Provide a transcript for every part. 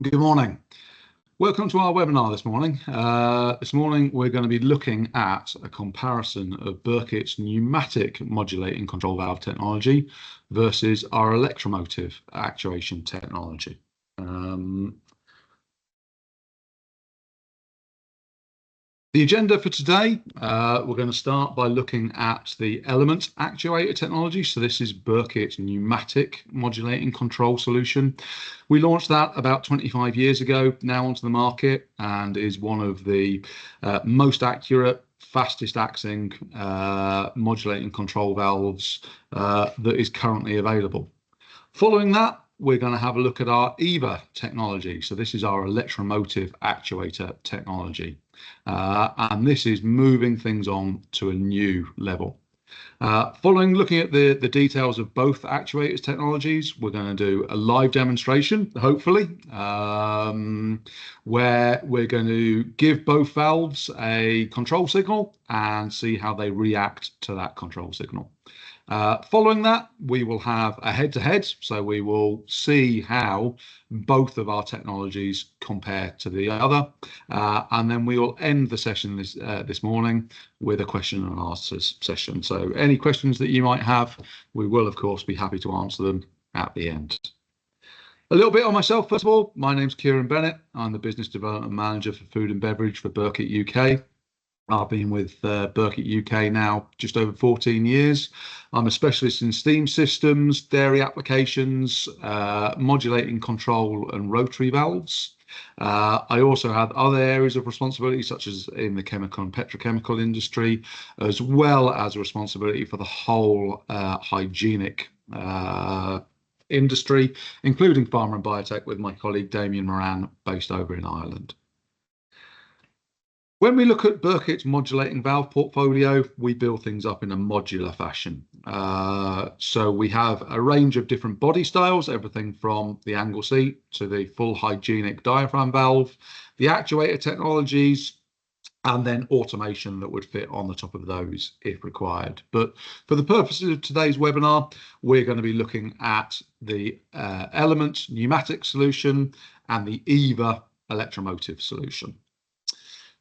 Good morning. Welcome to our webinar this morning. This morning we're going to be looking at a comparison of Bürkert's pneumatic modulating control valve technology versus our Electromotive actuation technology. The agenda for today, we're going to start by looking at the element actuator technology. So this is Bürkert's pneumatic modulating control solution. We launched that about 25 years ago, now onto the market, and is one of the most accurate, fastest acting modulating control valves that is currently available. Following that, we're going to have a look at our EVA technology. So this is our Electromotive actuator technology. And this is moving things on to a new level. Following looking at the details of both actuators technologies, we're going to do a live demonstration, hopefully, where we're going to give both valves a control signal and see how they react to that control signal. Following that, we will have a head-to-head, so we will see how both of our technologies compare to the other, and then we will end the session this morning with a question and answer session. So any questions that you might have, we will of course be happy to answer them at the end. A little bit on myself, first of all. My name's Kieran Bennett. I'm the Business Development Manager for Food and Beverage for Bürkert UK. I've been with Bürkert UK now just over 14 years. I'm a specialist in steam systems, dairy applications, modulating control and rotary valves. I also have other areas of responsibility, such as in the chemical and petrochemical industry, as well as responsibility for the whole hygienic industry, including pharma and biotech, with my colleague Damien Moran, based over in Ireland. When we look at Bürkert's modulating valve portfolio, we build things up in a modular fashion. So we have a range of different body styles, everything from the angle seat to the full hygienic diaphragm valve, the actuator technologies, and then automation that would fit on the top of those if required. But for the purposes of today's webinar, we're going to be looking at the element pneumatic solution and the EVA Electromotive solution.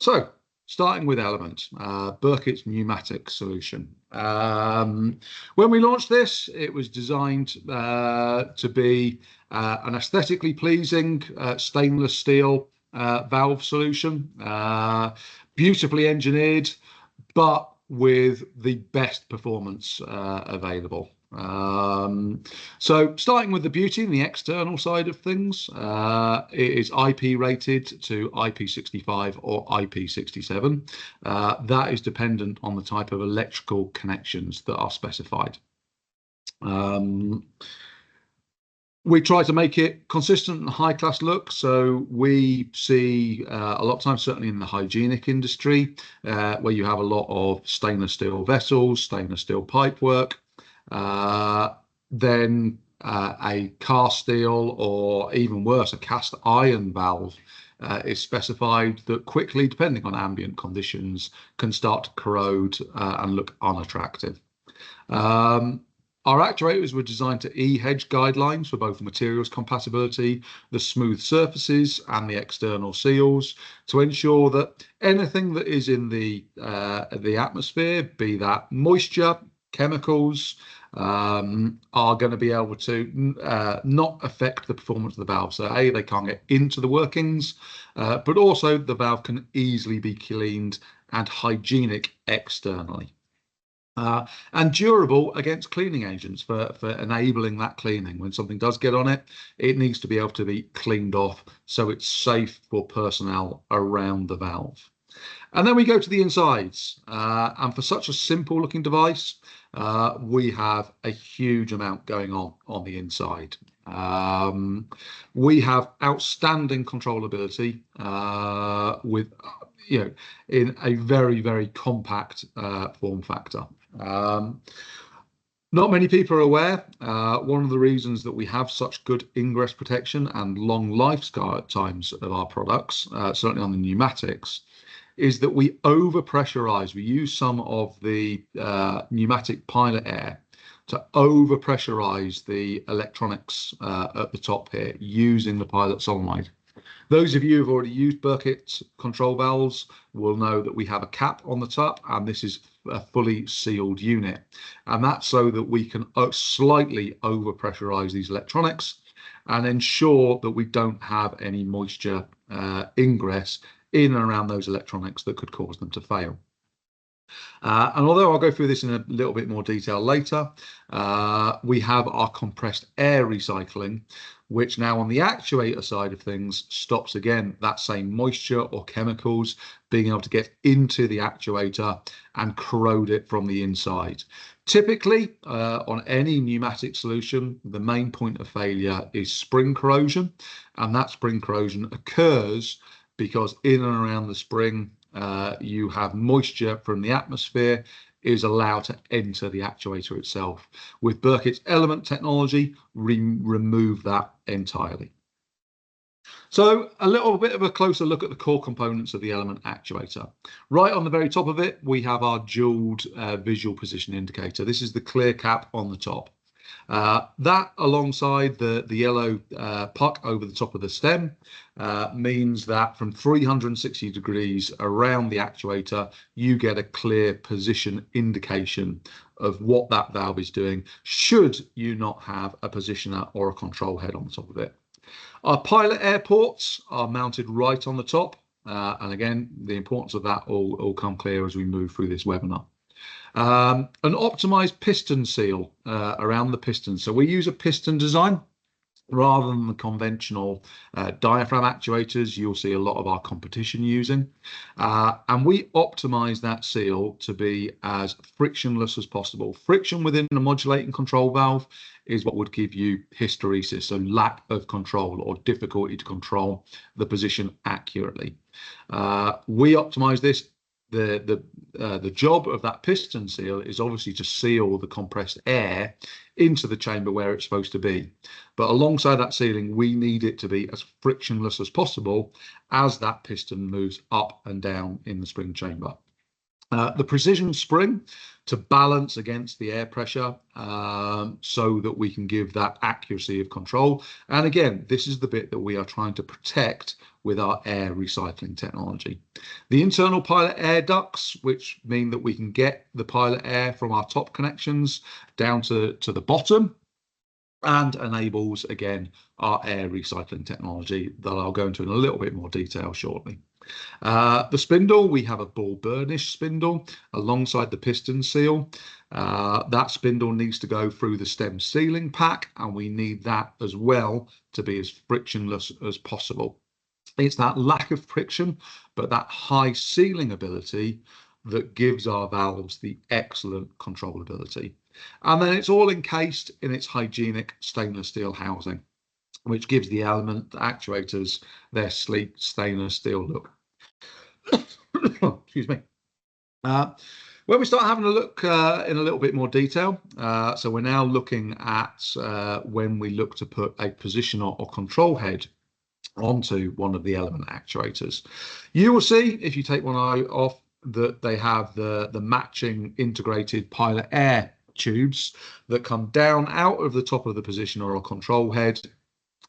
So, starting with element, Bürkert's pneumatic solution. When we launched this, it was designed to be an aesthetically pleasing stainless steel valve solution, beautifully engineered, but with the best performance available. So starting with the beauty and the external side of things, it is IP rated to IP65 or IP67. That is dependent on the type of electrical connections that are specified. We try to make it consistent and high class look, so we see a lot of times, certainly in the hygienic industry, where you have a lot of stainless steel vessels, stainless steel pipework, then a cast steel, or even worse, a cast iron valve is specified that quickly, depending on ambient conditions, can start to corrode and look unattractive. Our actuators were designed to E-hedge guidelines for both materials compatibility, the smooth surfaces and the external seals, to ensure that anything that is in the atmosphere, be that moisture, chemicals, are going to be able to not affect the performance of the valve. So A, they can't get into the workings, but also the valve can easily be cleaned and hygienic externally. And durable against cleaning agents for enabling that cleaning. When something does get on it, it needs to be able to be cleaned off so it's safe for personnel around the valve. And then we go to the insides, and for such a simple looking device, we have a huge amount going on the inside. We have outstanding controllability with, in a very, very compact form factor. Not many people are aware, one of the reasons that we have such good ingress protection and long lifetimes of our products, certainly on the pneumatics, is that we overpressurize. We use some of the pneumatic pilot air to overpressurize the electronics at the top here using the pilot solenoid. Those of you who've already used Bürkert control valves will know that we have a cap on the top, and this is a fully sealed unit. And that's so that we can slightly overpressurize these electronics and ensure that we don't have any moisture ingress in and around those electronics that could cause them to fail. And although I'll go through this in a little bit more detail later, we have our compressed air recycling, which now on the actuator side of things stops again that same moisture or chemicals being able to get into the actuator and corrode it from the inside. Typically, on any pneumatic solution, the main point of failure is spring corrosion, and that spring corrosion occurs because in and around the spring, you have moisture from the atmosphere is allowed to enter the actuator itself. With Bürkert's element technology, remove that entirely. So a little bit of a closer look at the core components of the element actuator. Right on the very top of it, we have our jeweled visual position indicator. This is the clear cap on the top. That alongside the yellow puck over the top of the stem means that from 360 degrees around the actuator, you get a clear position indication of what that valve is doing, should you not have a positioner or a control head on the top of it. Our pilot air ports are mounted right on the top. And again, the importance of that will come clear as we move through this webinar. An optimized piston seal around the piston. So we use a piston design rather than the conventional diaphragm actuators you'll see a lot of our competition using. And we optimize that seal to be as frictionless as possible. Friction within a modulating control valve is what would give you hysteresis, so lack of control or difficulty to control the position accurately. We optimize this. The job of that piston seal is obviously to seal the compressed air into the chamber where it's supposed to be. But alongside that sealing, we need it to be as frictionless as possible as that piston moves up and down in the spring chamber. The precision spring to balance against the air pressure so that we can give that accuracy of control. And again, this is the bit that we are trying to protect with our air recycling technology. The internal pilot air ducts, which mean that we can get the pilot air from our top connections down to the bottom, and enables, again, our air recycling technology that I'll go into in a little bit more detail shortly. The spindle, we have a ball burnish spindle alongside the piston seal. That spindle needs to go through the stem sealing pack, and we need that as well to be as frictionless as possible. It's that lack of friction, but that high sealing ability that gives our valves the excellent controllability. And then it's all encased in its hygienic stainless steel housing, which gives the element actuators their sleek stainless steel look. Excuse me. When we start having a look in a little bit more detail, so we're now looking at when we look to put a positioner or control head onto one of the element actuators. You will see, if you take one eye off, that they have the matching integrated pilot air tubes that come down out of the top of the positioner or control head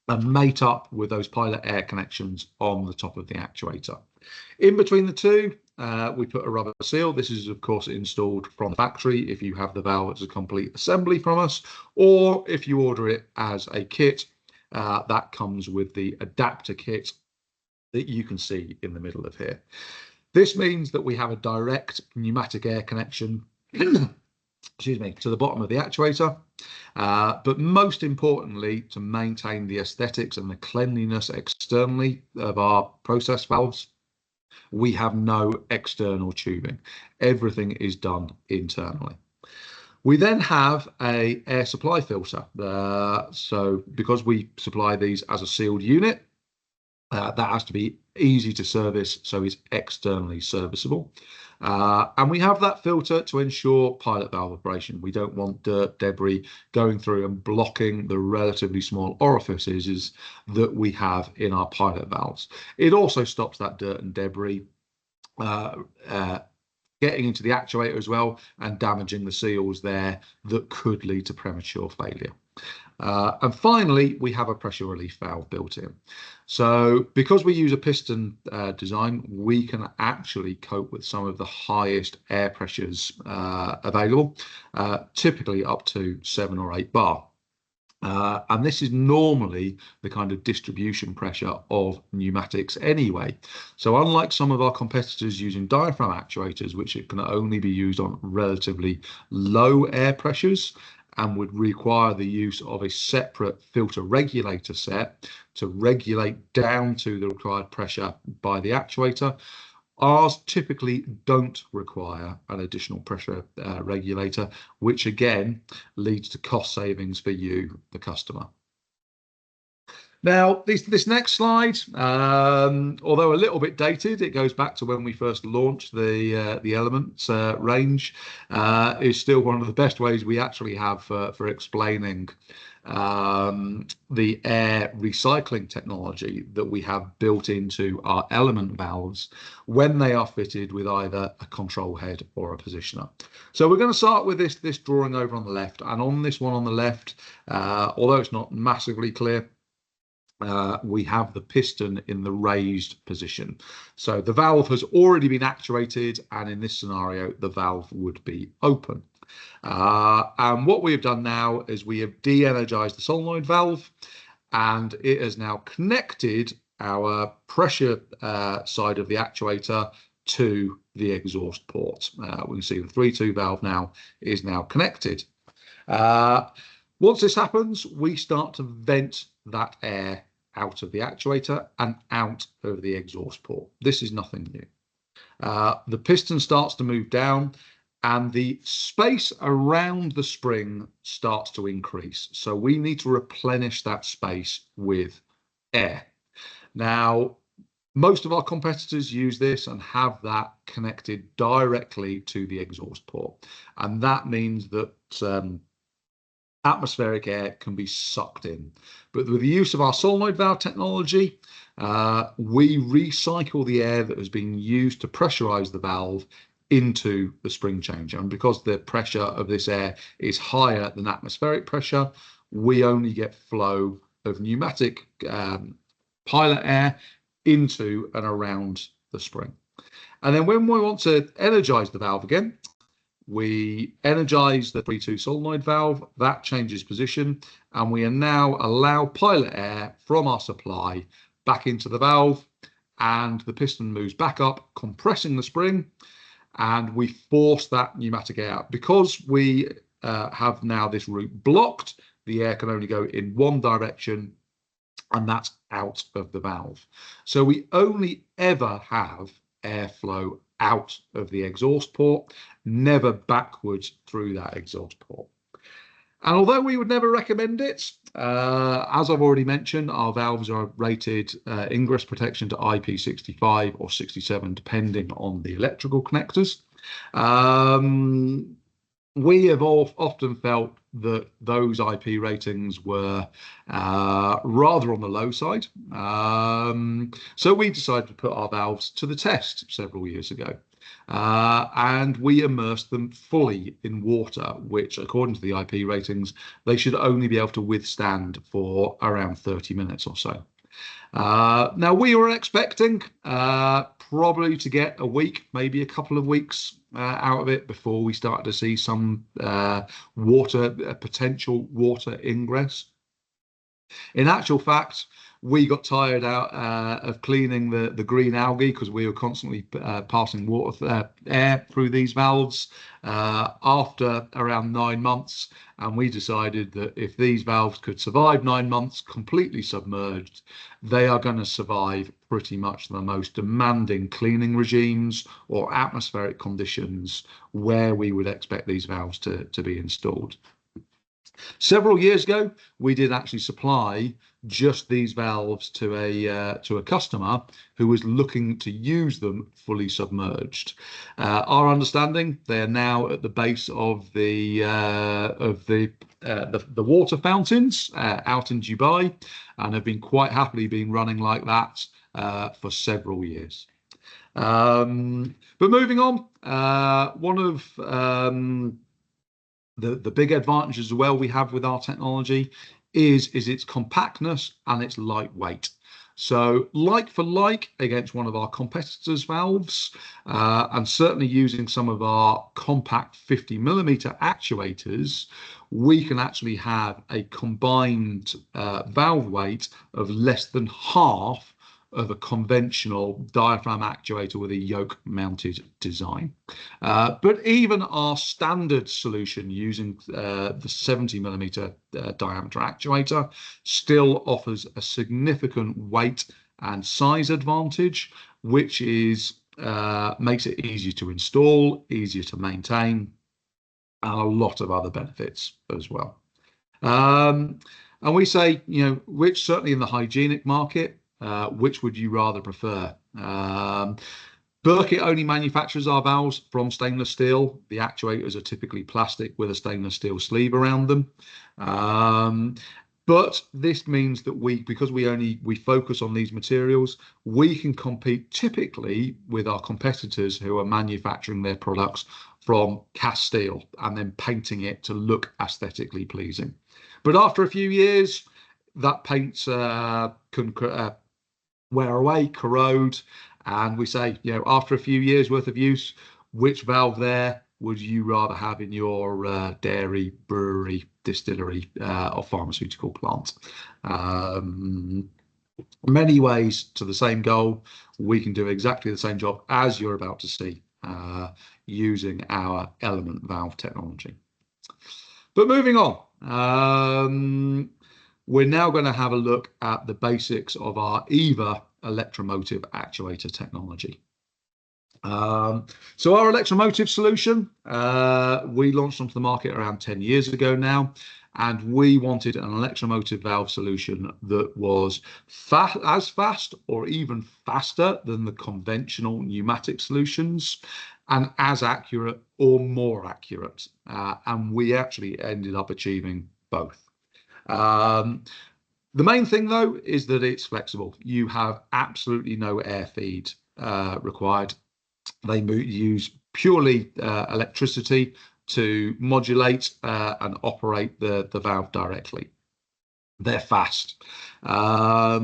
and mate up with those pilot air connections on the top of the actuator. In between the two, we put a rubber seal. This is, of course, installed from the factory if you have the valve as a complete assembly from us, or if you order it as a kit, that comes with the adapter kit that you can see in the middle of here. This means that we have a direct pneumatic air connection excuse me, to the bottom of the actuator, but most importantly, to maintain the aesthetics and the cleanliness externally of our process valves, we have no external tubing. Everything is done internally. We then have a air supply filter. So because we supply these as a sealed unit, that has to be easy to service, so it's externally serviceable. And we have that filter to ensure pilot valve operation. We don't want dirt, debris going through and blocking the relatively small orifices that we have in our pilot valves. It also stops that dirt and debris getting into the actuator as well and damaging the seals there that could lead to premature failure. And finally, we have a pressure relief valve built in. So because we use a piston design, we can actually cope with some of the highest air pressures available, typically up to 7 or 8 bar. And this is normally the kind of distribution pressure of pneumatics anyway. So unlike some of our competitors using diaphragm actuators, which it can only be used on relatively low air pressures and would require the use of a separate filter regulator set to regulate down to the required pressure by the actuator, ours typically don't require an additional pressure regulator, which again leads to cost savings for you, the customer. Now, this next slide, although a little bit dated, it goes back to when we first launched the Elements range, is still one of the best ways we actually have for explaining the air recycling technology that we have built into our element valves when they are fitted with either a control head or a positioner. So we're going to start with this drawing over on the left, and on this one on the left, although it's not massively clear, we have the piston in the raised position. So the valve has already been actuated, and in this scenario, the valve would be open. And what we have done now is we have de-energized the solenoid valve, and it has now connected our pressure side of the actuator to the exhaust port. We can see the 3-2 valve now is now connected. Once this happens, we start to vent that air out of the actuator and out of the exhaust port. This is nothing new. The piston starts to move down, and the space around the spring starts to increase. So we need to replenish that space with air. Now, most of our competitors use this and have that connected directly to the exhaust port. And that means that atmospheric air can be sucked in. But with the use of our solenoid valve technology, we recycle the air that has been used to pressurize the valve into the spring changer. And because the pressure of this air is higher than atmospheric pressure, we only get flow of pneumatic pilot air into and around the spring. And then when we want to energize the valve again, we energize the 3-2 solenoid valve, that changes position, and we now allow pilot air from our supply back into the valve, and the piston moves back up, compressing the spring, and we force that pneumatic air out. Because we have now this route blocked, the air can only go in one direction, and that's out of the valve. So we only ever have airflow out of the exhaust port, never backwards through that exhaust port. And although we would never recommend it, as I've already mentioned, our valves are rated ingress protection to IP65 or 67, depending on the electrical connectors. We have often felt that those IP ratings were rather on the low side. So we decided to put our valves to the test several years ago. And we immersed them fully in water, which according to the IP ratings, they should only be able to withstand for around 30 minutes or so. Now we were expecting probably to get a week, maybe a couple of weeks out of it before we start to see some potential water ingress. In actual fact, we got tired out of cleaning the green algae because we were constantly passing air through these valves after around 9 months, and we decided that if these valves could survive 9 months completely submerged, they are going to survive pretty much the most demanding cleaning regimes or atmospheric conditions where we would expect these valves to be installed. Several years ago, we did actually supply just these valves to a customer who was looking to use them fully submerged. Our understanding, they are now at the base of the water fountains out in Dubai, and have been quite happily been running like that for several years. But moving on, one of The big advantage as well we have with our technology is its compactness and its lightweight. So like for like against one of our competitors' valves, and certainly using some of our compact 50mm actuators, we can actually have a combined valve weight of less than half of a conventional diaphragm actuator with a yoke mounted design. But even our standard solution using the 70mm diameter actuator still offers a significant weight and size advantage, which is makes it easier to install, easier to maintain, and a lot of other benefits as well. And we say, which certainly in the hygienic market, which would you rather prefer? Bürkert only manufactures our valves from stainless steel. The actuators are typically plastic with a stainless steel sleeve around them. But this means that because we focus on these materials, we can compete typically with our competitors who are manufacturing their products from cast steel and then painting it to look aesthetically pleasing. But after a few years, that paint can wear away, corrode, and we say, after a few years worth of use, which valve there would you rather have in your dairy, brewery, distillery, or pharmaceutical plant? Many ways to the same goal. We can do exactly the same job as you're about to see using our element valve technology. But moving on, we're now going to have a look at the basics of our EVA electromotive actuator technology. So our Electromotive solution, we launched onto the market around 10 years ago now, and we wanted an electromotive valve solution that was as fast or even faster than the conventional pneumatic solutions, and as accurate or more accurate. And we actually ended up achieving both. The main thing, though, is that it's flexible. You have absolutely no air feed required. They use purely electricity to modulate and operate the valve directly. They're fast. They are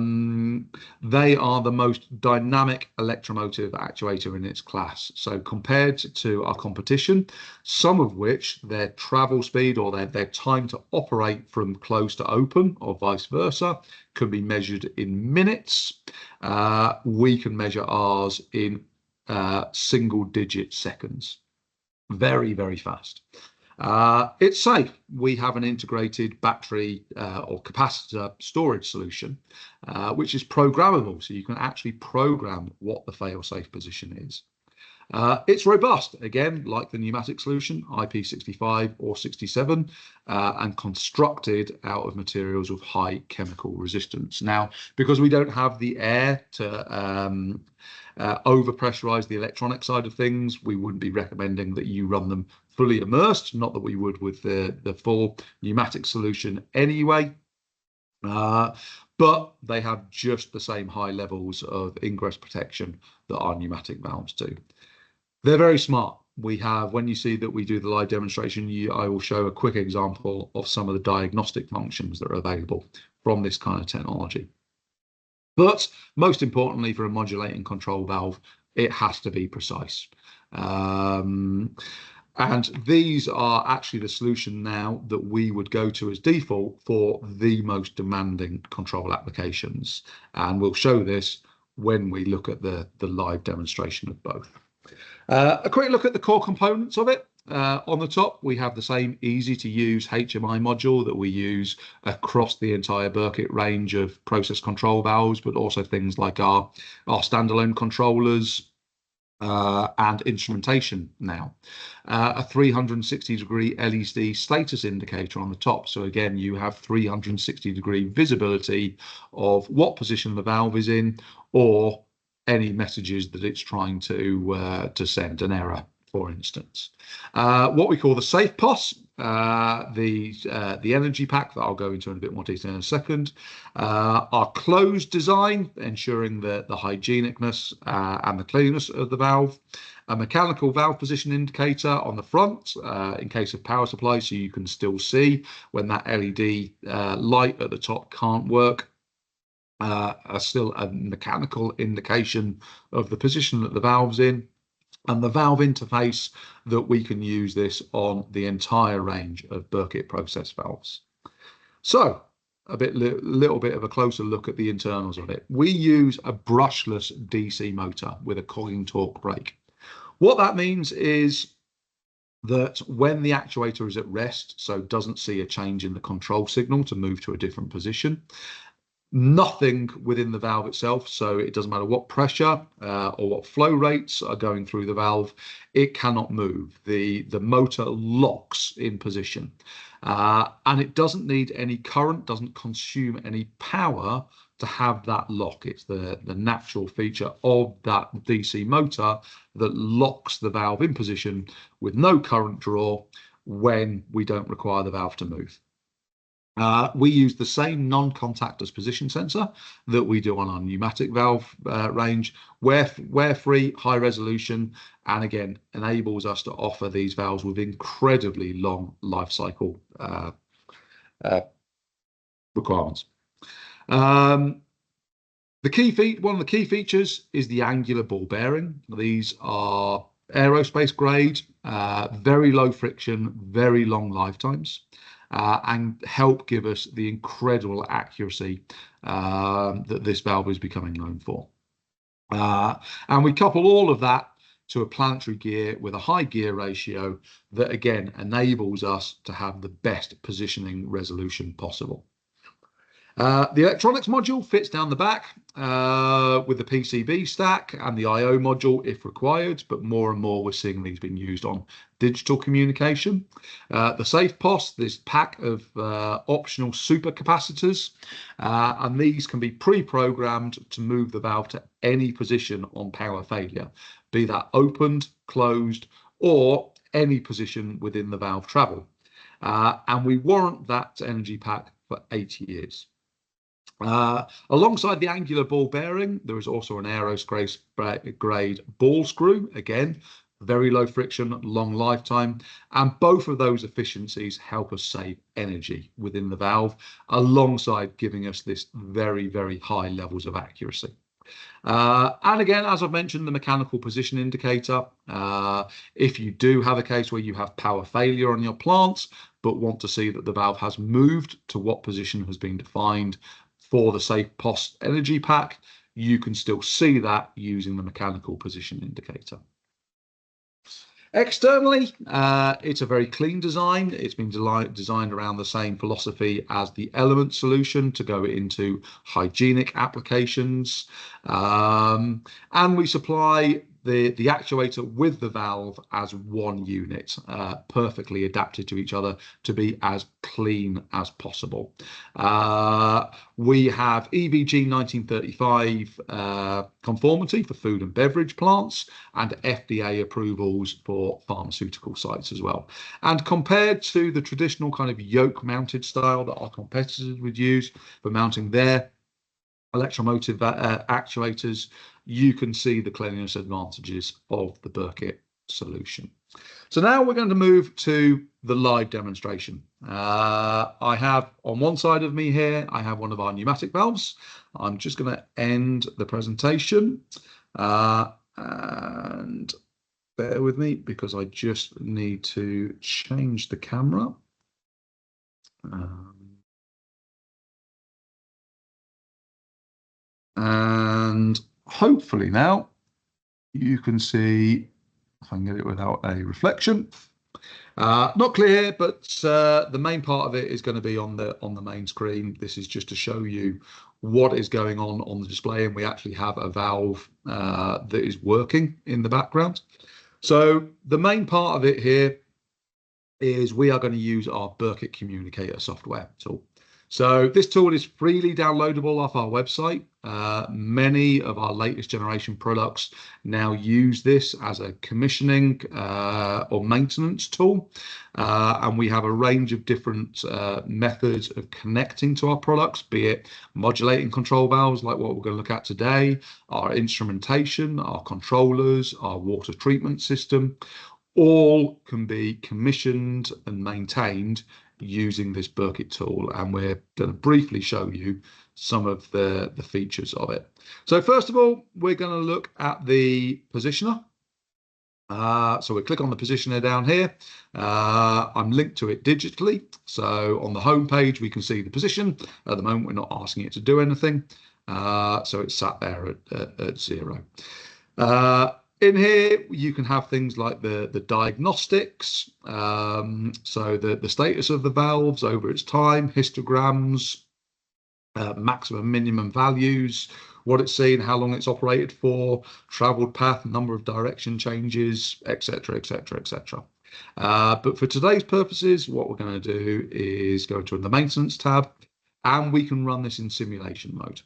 the most dynamic electromotive actuator in its class. So compared to our competition, some of which their travel speed or their time to operate from close to open or vice versa can be measured in minutes, we can measure ours in single-digit seconds. Very, very fast. It's safe. We have an integrated battery or capacitor storage solution, which is programmable. So you can actually program what the fail-safe position is. It's robust, again, like the pneumatic solution, IP65 or 67, and constructed out of materials with high chemical resistance. Now, because we don't have the air to over-pressurize the electronic side of things, we wouldn't be recommending that you run them fully immersed, not that we would with the full pneumatic solution anyway. But they have just the same high levels of ingress protection that our pneumatic valves do. They're very smart. When you see that we do the live demonstration, I will show a quick example of some of the diagnostic functions that are available from this kind of technology. But most importantly, for a modulating control valve, it has to be precise. And these are actually the solution now that we would go to as default for the most demanding control applications. And we'll show this when we look at the live demonstration of both. A quick look at the core components of it. On the top, we have the same easy-to-use HMI module that we use across the entire Bürkert range of process control valves, but also things like our standalone controllers and instrumentation now. A 360-degree LED status indicator on the top. So again, you have 360-degree visibility of what position the valve is in, or any messages that it's trying to send, an error, for instance. What we call the safe POS, the energy pack that I'll go into in a bit more detail in a second. Our closed design, ensuring the hygienicness and the cleanness of the valve. a mechanical valve position indicator on the front in case of power supply, so you can still see when that LED light at the top can't work. Still a mechanical indication of the position that the valve's in, and the valve interface that we can use this on the entire range of Bürkert process valves. So little bit of a closer look at the internals of it. We use a brushless DC motor with a cogging torque brake. What that means is that when the actuator is at rest, so doesn't see a change in the control signal to move to a different position, nothing within the valve itself, so it doesn't matter what pressure or what flow rates are going through the valve, it cannot move. The motor locks in position, and it doesn't need any current, doesn't consume any power to have that lock. It's the natural feature of that DC motor that locks the valve in position with no current draw when we don't require the valve to move. We use the same non-contact as position sensor that we do on our pneumatic valve range, wear-free, high resolution, and again enables us to offer these valves with incredibly long life cycle requirements. One of the key features is the angular ball bearing. These are aerospace grade, very low friction, very long lifetimes. And help give us the incredible accuracy that this valve is becoming known for. And we couple all of that to a planetary gear with a high gear ratio that again enables us to have the best positioning resolution possible. The electronics module fits down the back with the PCB stack and the I/O module if required, but more and more we're seeing these being used on digital communication. The safe POS, this pack of optional supercapacitors, and these can be pre-programmed to move the valve to any position on power failure, be that opened, closed, or any position within the valve travel. And we warrant that energy pack for 8 years. Alongside the angular ball bearing, there is also an aerospace grade ball screw, again, very low friction, long lifetime, and both of those efficiencies help us save energy within the valve, alongside giving us this very, very high levels of accuracy. And again, as I've mentioned, the mechanical position indicator, if you do have a case where you have power failure on your plants, but want to see that the valve has moved to what position has been defined for the safe POS energy pack, you can still see that using the mechanical position indicator. Externally, it's a very clean design. It's been designed around the same philosophy as the Element solution to go into hygienic applications. And we supply the actuator with the valve as one unit, perfectly adapted to each other to be as clean as possible. We have EVG 1935 conformity for food and beverage plants and FDA approvals for pharmaceutical sites as well. And compared to the traditional kind of yoke mounted style that our competitors would use for mounting their Electromotive actuators, you can see the cleanliness advantages of the Bürkert solution. So now we're going to move to the live demonstration. I have on one side of me here, I have one of our pneumatic valves. I'm just going to end the presentation and bear with me because I just need to change the camera. And hopefully now you can see if I can get it without a reflection. Not clear, but the main part of it is going to be on the main screen. This is just to show you what is going on the display, and we actually have a valve that is working in the background. So the main part of it here is we are going to use our Bürkert communicator software tool. So this tool is freely downloadable off our website. Many of our latest generation products now use this as a commissioning or maintenance tool. And we have a range of different methods of connecting to our products, be it modulating control valves like what we're going to look at today, our instrumentation, our controllers, our water treatment system. All can be commissioned and maintained using this Bürkert tool, and we're going to briefly show you some of the features of it. So first of all, we're going to look at the positioner. So we click on the positioner down here. I'm linked to it digitally. So on the home page, we can see the position. At the moment, we're not asking it to do anything. So it's sat there at 0. In here, you can have things like the diagnostics, so the status of the valves over its time, histograms, maximum, minimum values, what it's seen, how long it's operated for, traveled path, number of direction changes, etc., etc., etc. But for today's purposes, what we're going to do is go into the maintenance tab, and we can run this in simulation mode.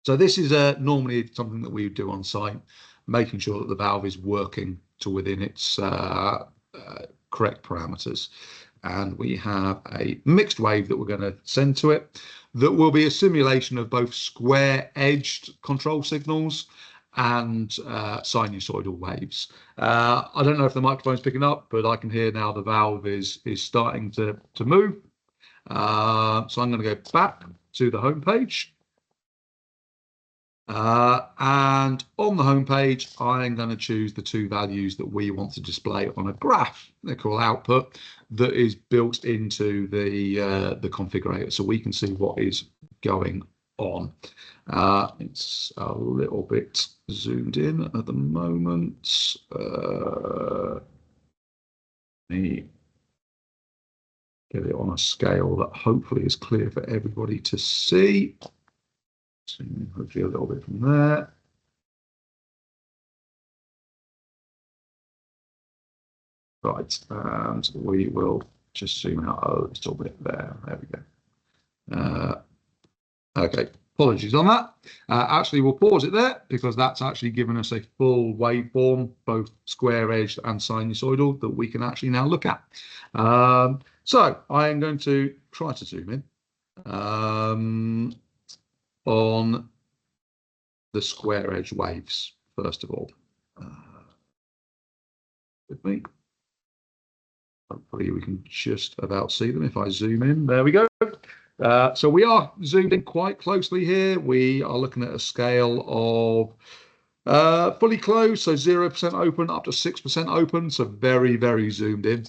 So this is normally something that we would do on site, making sure that the valve is working to within its correct parameters. And we have a mixed wave that we're going to send to it that will be a simulation of both square-edged control signals and sinusoidal waves. I don't know if the microphone's picking up, but I can hear now the valve is starting to move. So I'm going to go back to the home page. And on the home page, I'm going to choose the 2 values that we want to display on a graph, they call output, that is built into the configurator, so we can see what is going on. It's a little bit zoomed in at the moment. Let me get it on a scale that hopefully is clear for everybody to see. Zoom hopefully a little bit from there. Right, and we will just zoom out a little bit there. There we go. Okay, apologies on that. Actually, we'll pause it there because that's actually given us a full waveform, both square-edged and sinusoidal, that we can actually now look at. So I am going to try to zoom in on the square-edge waves, first of all. With me. Hopefully we can just about see them if I zoom in. There we go. So we are zoomed in quite closely here. We are looking at a scale of fully closed, so 0% open up to 6% open, so very, very zoomed in.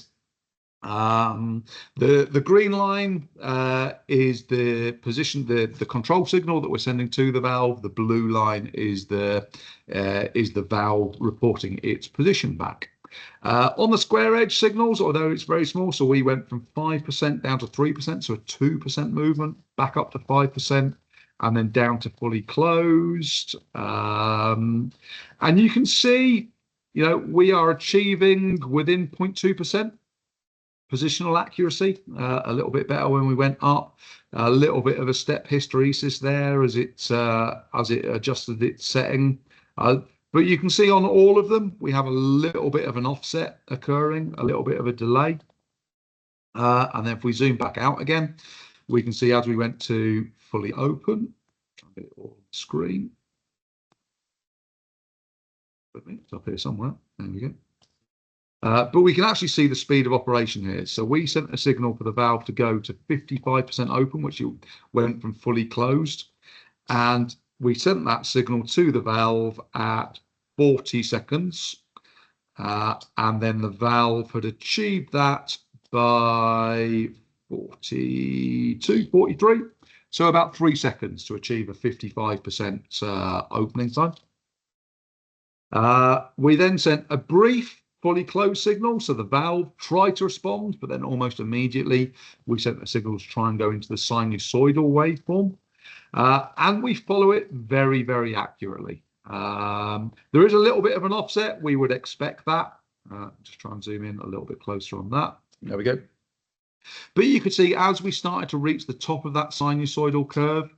The green line is the position, the control signal that we're sending to the valve. The blue line is the valve reporting its position back. On the square edge signals, although it's very small, so we went from 5% down to 3%, so a 2% movement, back up to 5%, and then down to fully closed. And you can see, we are achieving within 0.2% positional accuracy, a little bit better when we went up, a little bit of a step hysteresis there as it adjusted its setting. But you can see on all of them, we have a little bit of an offset occurring, a little bit of a delay. And then if we zoom back out again, we can see as we went to fully open, try and get it all on the screen. It's up here somewhere. There we go. But we can actually see the speed of operation here. So we sent a signal for the valve to go to 55% open, which went from fully closed. And we sent that signal to the valve at 40 seconds. And then the valve had achieved that by 42, 43. So about 3 seconds to achieve a 55% opening time. We then sent a brief fully closed signal, so the valve tried to respond, but then almost immediately we sent a signal to try and go into the sinusoidal waveform, and we follow it very, very accurately. There is a little bit of an offset, we would expect that. Just try and zoom in a little bit closer on that. There we go. But you could see as we started to reach the top of that sinusoidal curve,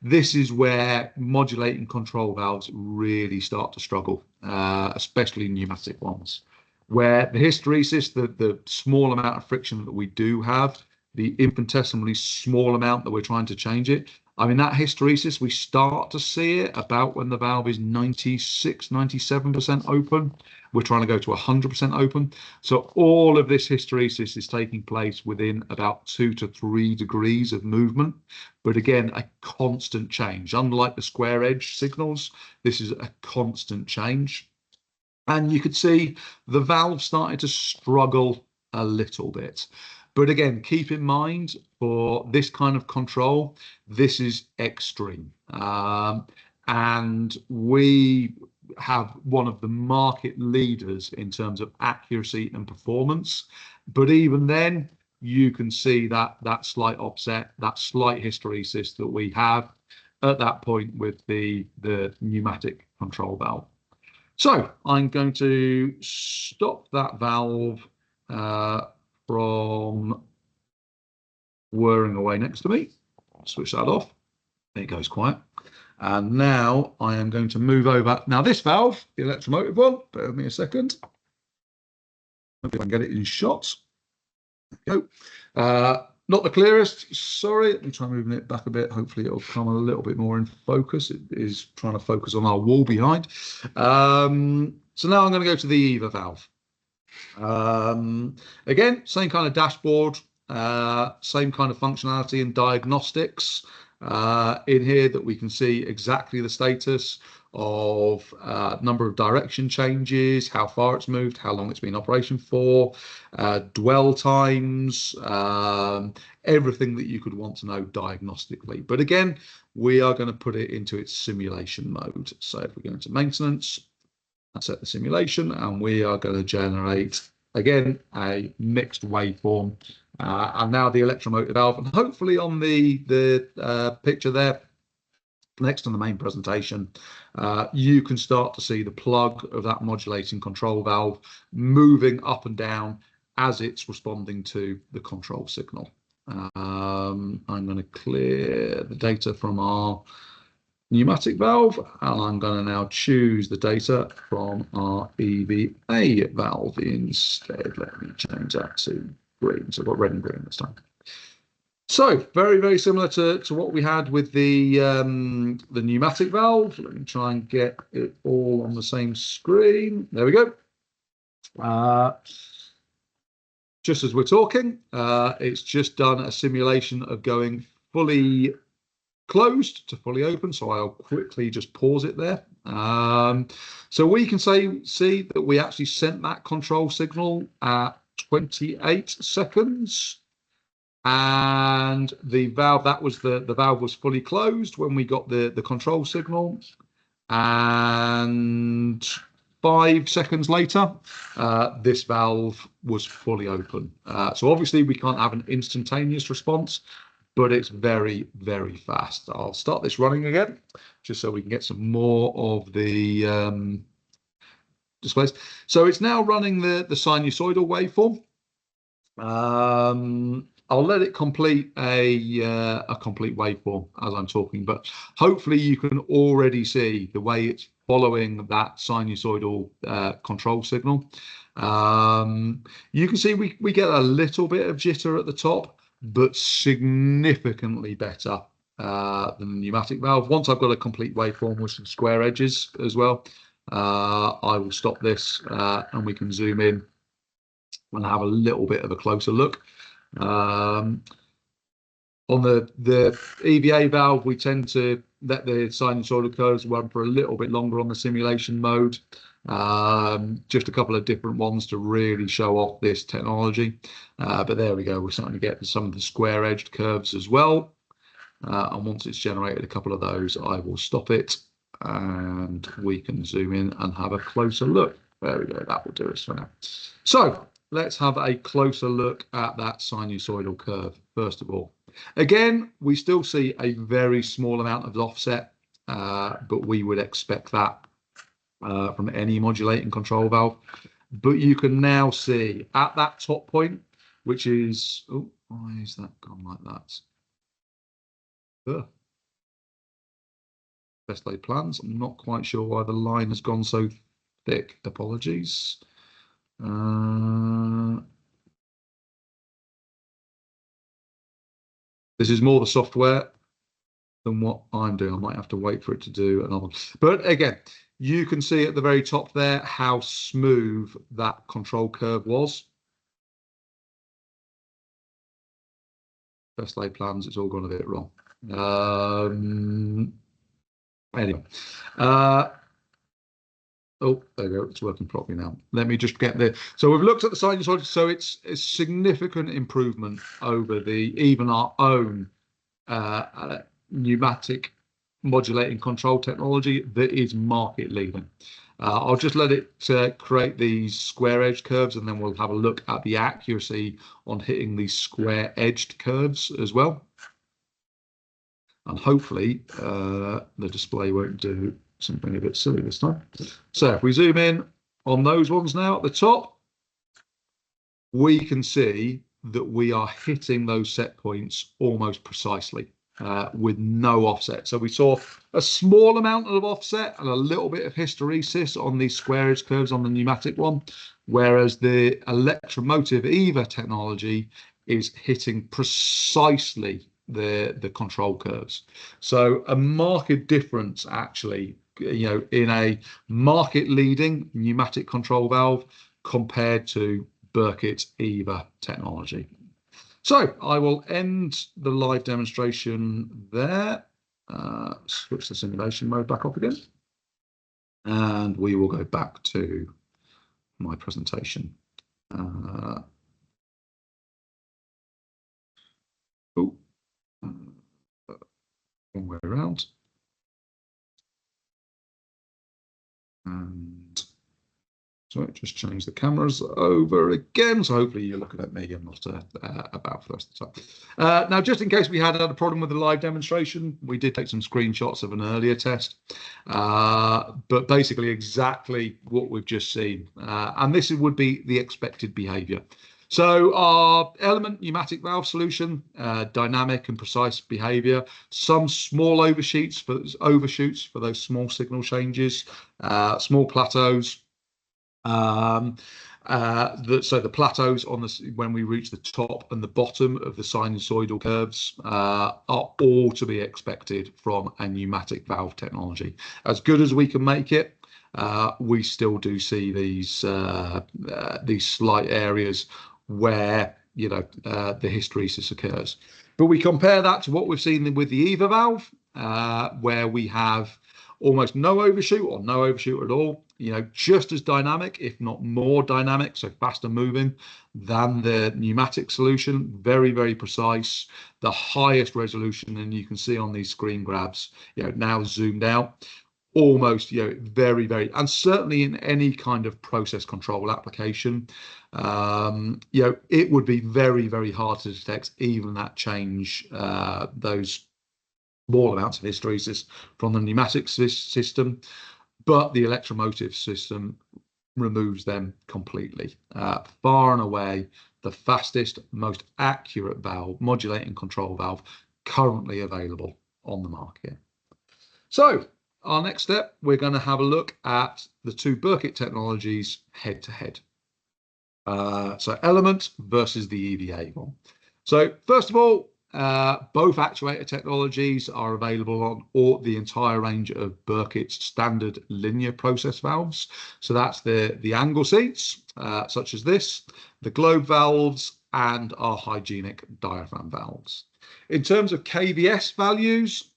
this is where modulating control valves really start to struggle, especially pneumatic ones, where the hysteresis, the small amount of friction that we do have, the infinitesimally small amount that we're trying to change it. I mean, that hysteresis, we start to see it about when the valve is 96, 97% open. We're trying to go to 100% open. So all of this hysteresis is taking place within about 2 to 3 degrees of movement. But again, a constant change. Unlike the square edge signals, this is a constant change. And you could see the valve started to struggle a little bit. But again, keep in mind for this kind of control, this is extreme. And we have one of the market leaders in terms of accuracy and performance. But even then, you can see that slight offset, that slight hysteresis that we have at that point with the pneumatic control valve. So I'm going to stop that valve from whirring away next to me. Switch that off. It goes quiet. And now I am going to move over. Now this valve, the Electromotive one, bear with me a second. Maybe I can get it in shot. There we go. Not the clearest, sorry. Let me try moving it back a bit. Hopefully it'll come a little bit more in focus. It is trying to focus on our wall behind. So now I'm going to go to the EVA valve. Again, same kind of dashboard, same kind of functionality and diagnostics in here that we can see exactly the status of number of direction changes, how far it's moved, how long it's been in operation for, dwell times, everything that you could want to know diagnostically. But again, we are going to put it into its simulation mode. So if we go into maintenance, set the simulation, and we are going to generate again a mixed waveform. And now the Electromotive valve, and hopefully on the picture there next to the main presentation, you can start to see the plug of that modulating control valve moving up and down as it's responding to the control signal. I'm going to clear the data from our pneumatic valve, and I'm going to now choose the data from our EVA valve instead. Let me change that to green, so I've got red and green this time. So very, very similar to what we had with the pneumatic valve. Let me try and get it all on the same screen. There we go. Just as we're talking, it's just done a simulation of going fully closed to fully open. So I'll quickly just pause it there. So we can see that we actually sent that control signal at 28 seconds. And the valve, that was the valve was fully closed when we got the control signal, and 5 seconds later this valve was fully open. So obviously we can't have an instantaneous response, but it's very, very fast. I'll start this running again just so we can get some more of the displays. So it's now running the sinusoidal waveform. I'll let it complete a complete waveform as I'm talking, but hopefully you can already see the way it's following that sinusoidal control signal. You can see we get a little bit of jitter at the top, but significantly better than the pneumatic valve. Once I've got a complete waveform with some square edges as well, I will stop this and we can zoom in and have a little bit of a closer look. On the EVA valve, we tend to let the sinusoidal curves run for a little bit longer on the simulation mode. Just a couple of different ones to really show off this technology. But there we go, we're starting to get some of the square edged curves as well. And once it's generated a couple of those, I will stop it and we can zoom in and have a closer look. There we go, that will do us for now. So let's have a closer look at that sinusoidal curve, first of all. Again, we still see a very small amount of offset, but we would expect that from any modulating control valve. But you can now see at that top point, which is Why is that gone like that? Best laid plans. I'm not quite sure why the line has gone so thick. Apologies. This is more the software than what I'm doing. I might have to wait for it to do another. But again, you can see at the very top there how smooth that control curve was. Best laid plans, it's all gone a bit wrong. Anyway, oh, there we go. It's working properly now. Let me just get there. So we've looked at the sinusoid. So it's a significant improvement over even our own pneumatic modulating control technology that is market leading. I'll just let it create these square edge curves, and then we'll have a look at the accuracy on hitting these square edged curves as well. And hopefully the display won't do something a bit silly this time. So if we zoom in on those ones now at the top, we can see that we are hitting those set points almost precisely. With no offset. So we saw a small amount of offset and a little bit of hysteresis on these square edge curves on the pneumatic one, whereas the Electromotive EVA technology is hitting precisely the control curves. So a marked difference actually, in a market leading pneumatic control valve compared to Bürkert EVA technology. So I will end the live demonstration there, switch the simulation mode back off again, and we will go back to my presentation. One way around. And so just change the cameras over again. So hopefully you're looking at me and not about for the rest of the time. Now, just in case we had a problem with the live demonstration, we did take some screenshots of an earlier test, but basically exactly what we've just seen. And this would be the expected behavior. So our element pneumatic valve solution, dynamic and precise behavior, some small overshoots for those small signal changes, small plateaus. So the plateaus when we reach the top and the bottom of the sinusoidal curves are all to be expected from a pneumatic valve technology. As good as we can make it, we still do see these slight areas where the hysteresis occurs. But we compare that to what we've seen with the EVA valve, where we have almost no overshoot or no overshoot at all, just as dynamic, if not more dynamic, so faster moving than the pneumatic solution, very, very precise, the highest resolution, and you can see on these screen grabs, now zoomed out, almost, very, very, and certainly in any kind of process control application, it would be very, very hard to detect even that change, those small amounts of hysteresis from the pneumatic system, but the Electromotive system removes them completely. Far and away the fastest, most accurate valve, modulating control valve currently available on the market. So our next step, we're going to have a look at the two Bürkert technologies head to head. So element versus the EVA one. So first of all, both actuator technologies are available on the entire range of Bürkert's standard linear process valves. So that's the angle seats, such as this, the globe valves, and our hygienic diaphragm valves. In terms of KVS values,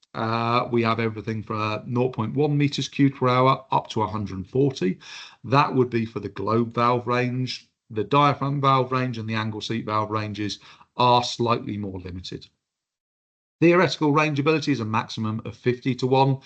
we have everything from 0.1 meters cubed per hour up to 140. That would be for the globe valve range. The diaphragm valve range and the angle seat valve ranges are slightly more limited. Theoretical rangeability is a maximum of 50 to 1.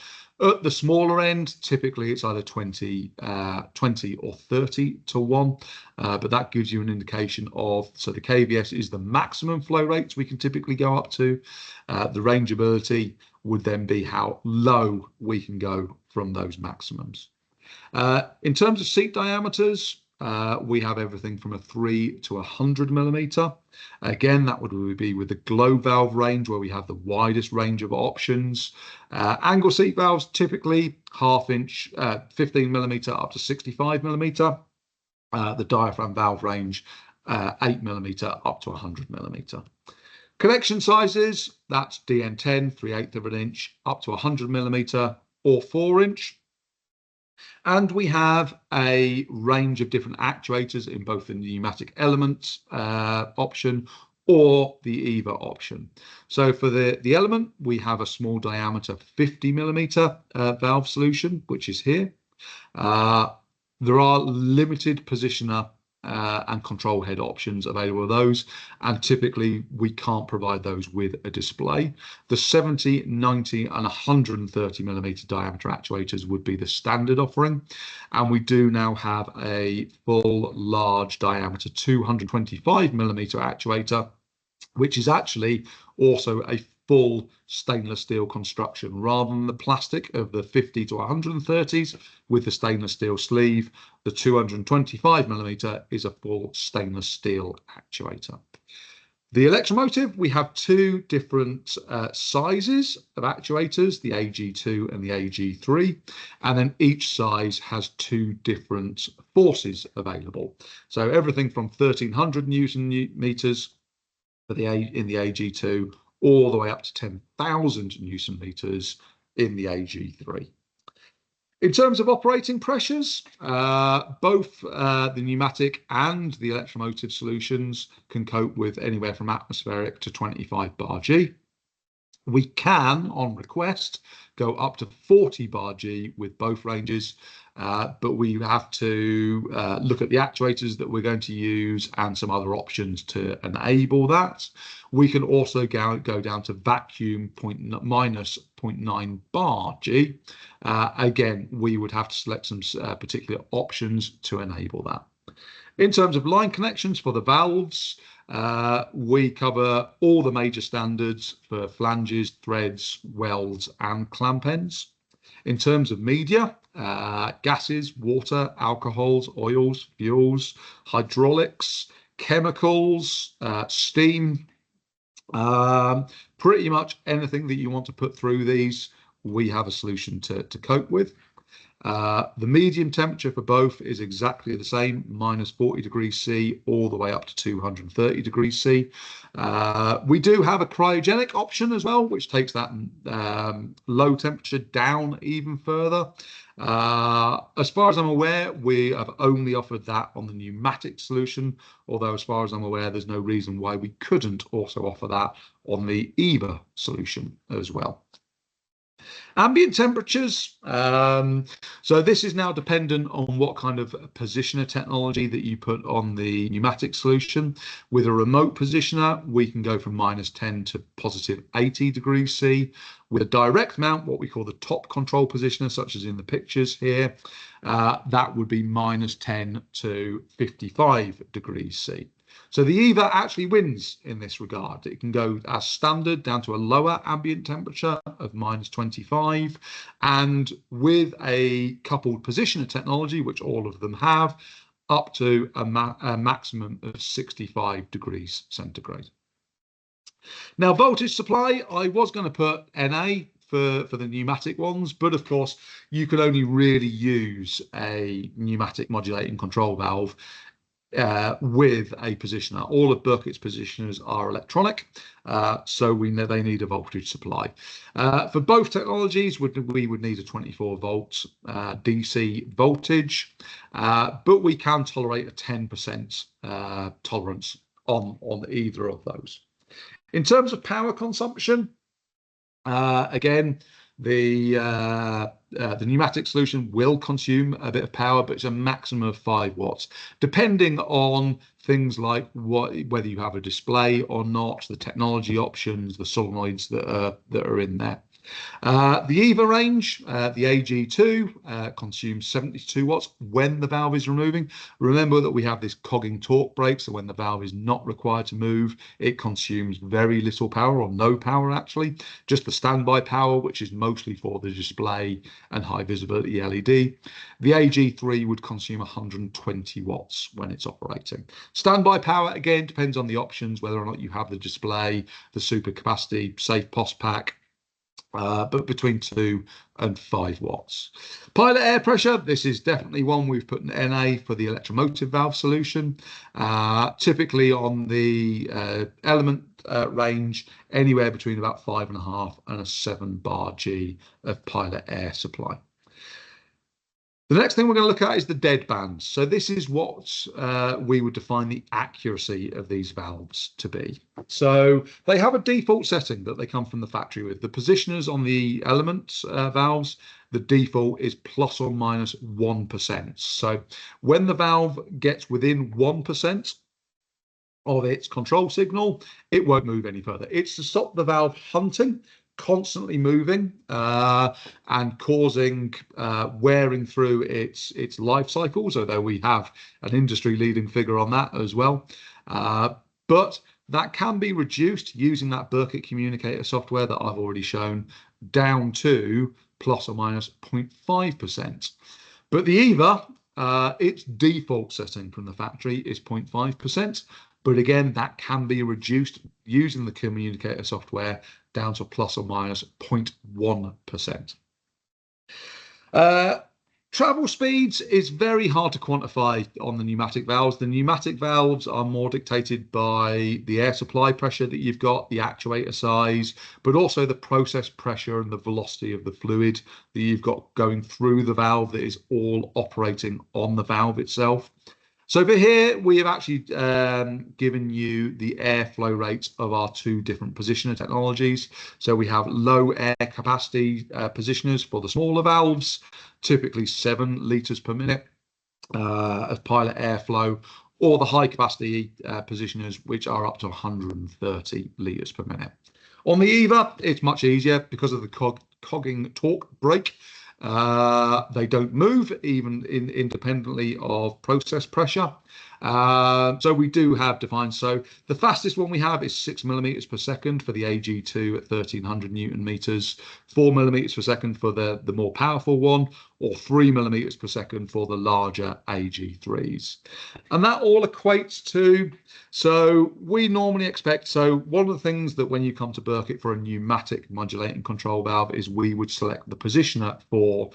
At the smaller end, typically it's either 20 or 30 to 1, but that gives you an indication of, so the KVS is the maximum flow rates we can typically go up to. The rangeability would then be how low we can go from those maximums. In terms of seat diameters, we have everything from a 3 to 100 millimeter. Again, that would be with the globe valve range, where we have the widest range of options. Angle seat valves, typically ½ inch, 15 millimeter up to 65 millimeter. The diaphragm valve range, 8 millimeter up to 100 millimeter. Connection sizes, that's DN10, 3/8 of an inch, up to 100 millimeter or 4 inch. And we have a range of different actuators in both the pneumatic element option or the EVA option. So for the element, we have a small diameter 50 millimeter valve solution, which is here. There are limited positioner and control head options available with those, and typically we can't provide those with a display. The 70, 90 and 130 millimeter diameter actuators would be the standard offering, and we do now have a full large diameter 225 millimeter actuator, which is actually also a full stainless steel construction rather than the plastic of the 50 to 130s with the stainless steel sleeve. The 225 millimeter is a full stainless steel actuator. The Electromotive, we have two different sizes of actuators, the AG2 and the AG3, and then each size has two different forces available. So everything from 1300 Newton meters for in the AG2 all the way up to 10,000 Newton meters in the AG3. In terms of operating pressures, both the pneumatic and the Electromotive solutions can cope with anywhere from atmospheric to 25 bar G. We can, on request, go up to 40 bar G with both ranges, but we have to look at the actuators that we're going to use and some other options to enable that. We can also go down to vacuum minus 0.9 bar G. Again, we would have to select some particular options to enable that. In terms of line connections for the valves, we cover all the major standards for flanges, threads, welds and clamp ends. In terms of media, gases, water, alcohols, oils, fuels, hydraulics, chemicals, steam, pretty much anything that you want to put through these, we have a solution to cope with. The medium temperature for both is exactly the same, minus 40 degrees C all the way up to 230 degrees C. We do have a cryogenic option as well, which takes that low temperature down even further. As far as I'm aware, we have only offered that on the pneumatic solution, although as far as I'm aware, there's no reason why we couldn't also offer that on the EVA solution as well. Ambient temperatures. So this is now dependent on what kind of positioner technology that you put on the pneumatic solution. With a remote positioner, we can go from -10 to +80 degrees C. With a direct mount, what we call the top control positioner, such as in the pictures here, that would be -10 to 55 degrees C. So the EVA actually wins in this regard. It can go as standard down to a lower ambient temperature of -25, and with a coupled positioner technology, which all of them have, up to a maximum of 65 degrees centigrade. Now, voltage supply, I was going to put NA for the pneumatic ones, but of course you can only really use a pneumatic modulating control valve with a positioner. All of Bürkert's positioners are electronic, so we know they need a voltage supply. For both technologies, we would need a 24 volt DC voltage, but we can tolerate a 10% tolerance on either of those. In terms of power consumption, again, the pneumatic solution will consume a bit of power, but it's a maximum of 5 watts, depending on things like whether you have a display or not, the technology options, the solenoids that are in there. The EVA range, the AG2, consumes 72 watts when the valve is removing. Remember that we have this cogging torque brake, so when the valve is not required to move, it consumes very little power, or no power actually, just the standby power, which is mostly for the display and high visibility LED. The AG3 would consume 120 watts when it's operating. Standby power, again, depends on the options, whether or not you have the display, the super capacity, safe POS pack, but between 2 and 5 watts. Pilot air pressure, this is definitely one we've put an NA for the electromotive valve solution. Typically on the element range, anywhere between about 5.5 and a 7 bar G of pilot air supply. The next thing we're going to look at is the dead bands. So this is what we would define the accuracy of these valves to be. So they have a default setting that they come from the factory with. The positioners on the element valves, the default is plus or minus 1%. So when the valve gets within 1% of its control signal, it won't move any further. It's to stop the valve hunting, constantly moving and causing wearing through its life cycles, although we have an industry leading figure on that as well. But that can be reduced using that Bürkert communicator software that I've already shown, down to plus or minus 0.5%. But the EVA, its default setting from the factory is 0.5%. But again, that can be reduced using the communicator software down to plus or minus 0.1%. Travel speeds is very hard to quantify on the pneumatic valves. The pneumatic valves are more dictated by the air supply pressure that you've got, the actuator size, but also the process pressure and the velocity of the fluid that you've got going through the valve that is all operating on the valve itself. So over here, we have actually given you the airflow rates of our two different positioner technologies. So we have low air capacity positioners for the smaller valves, typically 7 litres per minute of pilot airflow, or the high capacity positioners, which are up to 130 litres per minute. On the EVA, it's much easier because of the cogging torque brake. They don't move even independently of process pressure. So we do have defined. So the fastest one we have is 6 millimeters per second for the AG2 at 1300 Newton meters, 4 millimeters per second for the more powerful one, or 3 millimeters per second for the larger AG3s. And that all equates to, so we normally expect, so one of the things that when you come to Bürkert for a pneumatic modulating control valve is we would select the positioner for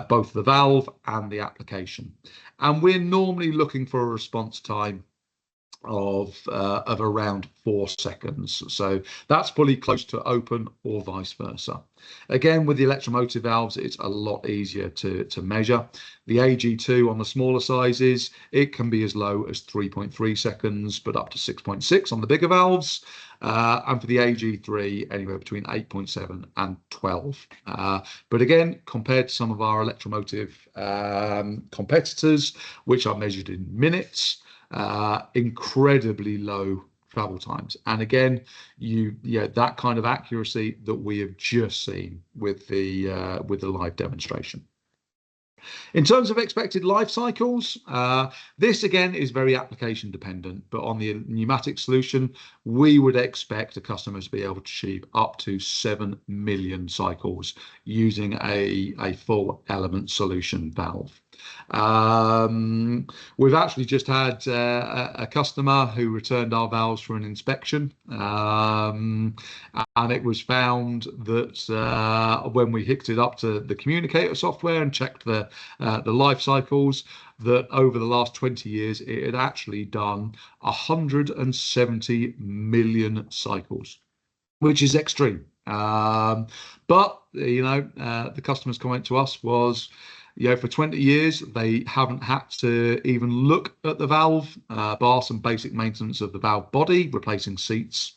both the valve and the application. And we're normally looking for a response time of around 4 seconds. So that's fully close to open or vice versa. Again, with the electromotive valves, it's a lot easier to measure. The AG2 on the smaller sizes, it can be as low as 3.3 seconds, but up to 6.6 on the bigger valves. And for the AG3, anywhere between 8.7 and 12. But again, compared to some of our electromotive competitors, which are measured in minutes, incredibly low travel times. And again, that kind of accuracy that we have just seen with the live demonstration. In terms of expected life cycles, this again is very application dependent, but on the pneumatic solution, we would expect a customer to be able to achieve up to 7 million cycles using a full element solution valve. We've actually just had a customer who returned our valves for an inspection, and it was found that when we hooked it up to the communicator software and checked the life cycles, that over the last 20 years it had actually done 170 million cycles, which is extreme. But the customer's comment to us was, for 20 years, they haven't had to even look at the valve, bar some basic maintenance of the valve body, replacing seats,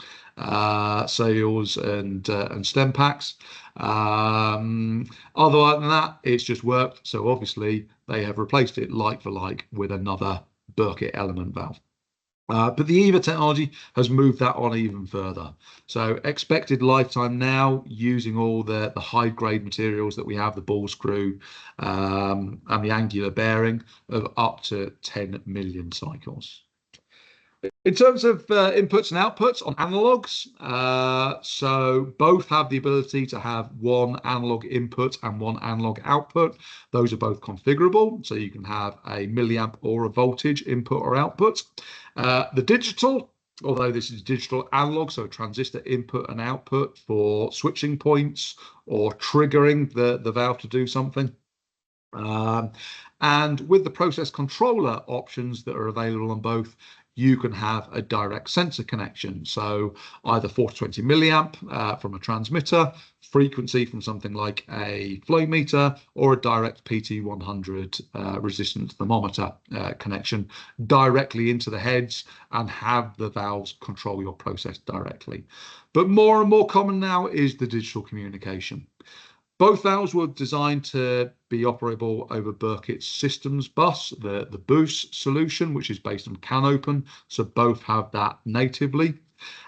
seals and stem packs. Other than that, it's just worked. So obviously they have replaced it like for like with another Bürkert element valve. But the EVA technology has moved that on even further. So expected lifetime now, using all the high grade materials that we have, the ball screw and the angular bearing, of up to 10 million cycles. In terms of inputs and outputs on analogs, so both have the ability to have one analog input and one analog output. Those are both configurable, so you can have a milliamp or a voltage input or output. The digital, although this is digital analog, so a transistor input and output for switching points or triggering the valve to do something. And with the process controller options that are available on both, you can have a direct sensor connection. So either 4 to 20 milliamp from a transmitter, frequency from something like a flow meter, or a direct PT100 resistance thermometer connection directly into the heads, and have the valves control your process directly. But more and more common now is the digital communication. Both valves were designed to be operable over Bürkert's systems bus, the BOOS solution, which is based on CANopen. So both have that natively.